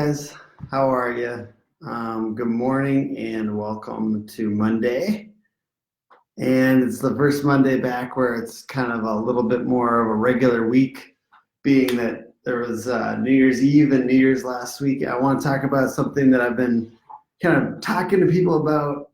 guys, how are you? Good morning and welcome to Monday. And it's the first Monday back where it's kind of a little bit more of a regular week, being that there was New Year's Eve and New Year's last week. I want to talk about something that I've been kind of talking to people about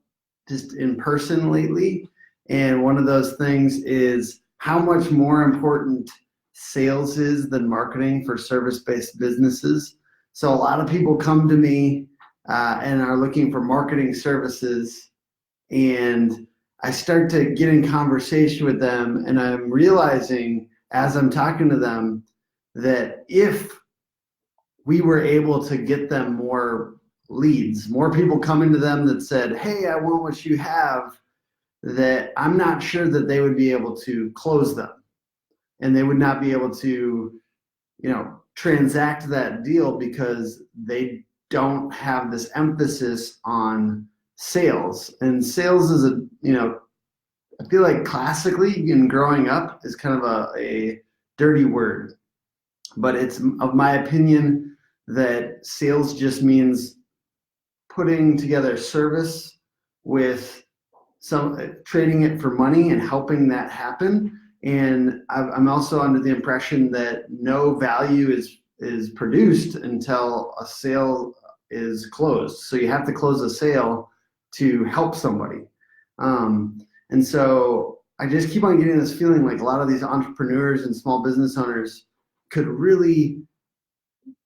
just in person lately. And one of those things is how much more important sales is than marketing for service-based businesses. So a lot of people come to me and are looking for marketing services, and I start to get in conversation with them, and I'm realizing as I'm talking to them that if we were able to get them more leads, more people coming to them that said, hey, I want what you have, that I'm not sure that they would be able to close them, and they would not be able to, transact that deal because they don't have this emphasis on sales. And sales is I feel like classically in growing up is kind of a dirty word, but it's of my opinion that sales just means putting together service with some trading it for money and helping that happen. And I'm also under the impression that no value is produced until a sale is closed. So you have to close a sale to help somebody. And so I just keep on getting this feeling like a lot of these entrepreneurs and small business owners could really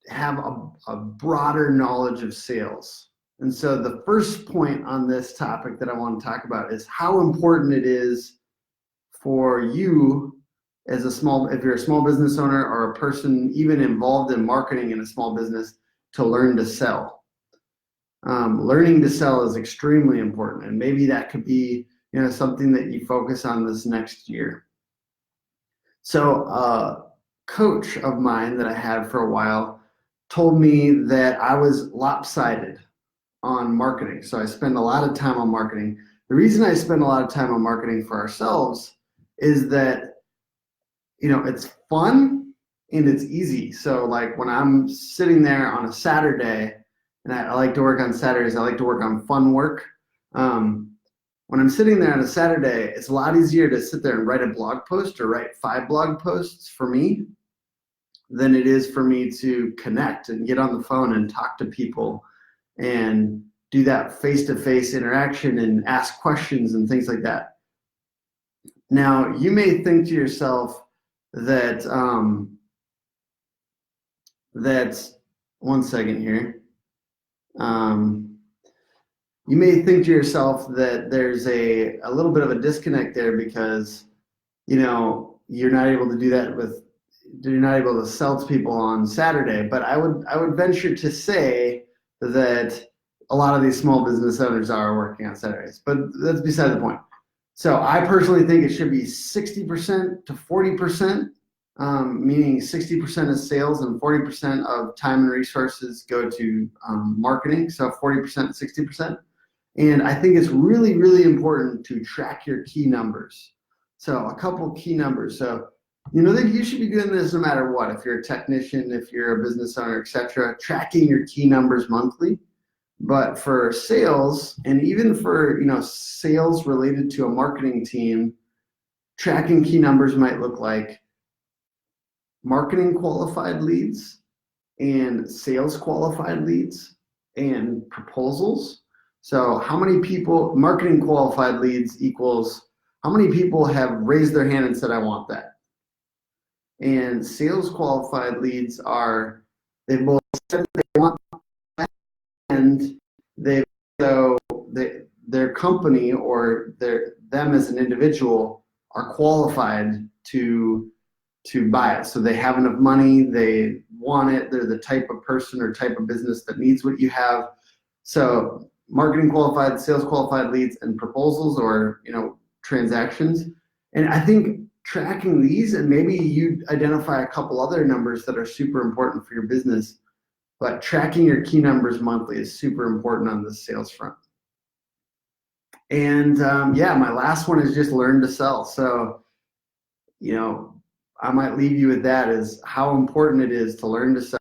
have a broader knowledge of sales. And so the first point on this topic that I want to talk about is how important it is for you as if you're a small business owner or a person even involved in marketing in a small business, to learn to sell. Learning to sell is extremely important, and maybe that could be something that you focus on this next year. So a coach of mine that I had for a while told me that I was lopsided on marketing. So I spend a lot of time on marketing. The reason I spend a lot of time on marketing for ourselves is that it's fun and it's easy. So like when I'm sitting there on a Saturday, and I like to work on Saturdays, I like to work on fun work. When I'm sitting there on a Saturday, it's a lot easier to sit there and write a blog post or write 5 blog posts for me than it is for me to connect and get on the phone and talk to people and do that face-to-face interaction and ask questions and things like that. Now, you may think to yourself that, one second here. You may think to yourself that there's a little bit of a disconnect there because, you're not able to do that you're not able to sell to people on Saturday. But I would venture to say that a lot of these small business owners are working on Saturdays, but that's beside the point. So I personally think it should be 60% to 40%, meaning 60% of sales and 40% of time and resources go to marketing. So 40%, 60%. And I think it's really, really important to track your key numbers. So a couple key numbers. So that you should be doing this no matter what. If you're a technician, if you're a business owner, etc., tracking your key numbers monthly. But for sales, and even for sales related to a marketing team, tracking key numbers might look like marketing qualified leads and sales qualified leads and proposals. So how many people, marketing qualified leads equals how many people have raised their hand and said, I want that. And sales qualified leads are, they both said they want that, and their company or them as an individual are qualified to buy it. So they have enough money, they want it, they're the type of person or type of business that needs what you have. So marketing qualified, sales qualified leads, and proposals or transactions. And I think tracking these, and maybe you identify a couple other numbers that are super important for your business, but tracking your key numbers monthly is super important on the sales front. And my last one is just learn to sell. So, I might leave you with that, is how important it is to learn to sell.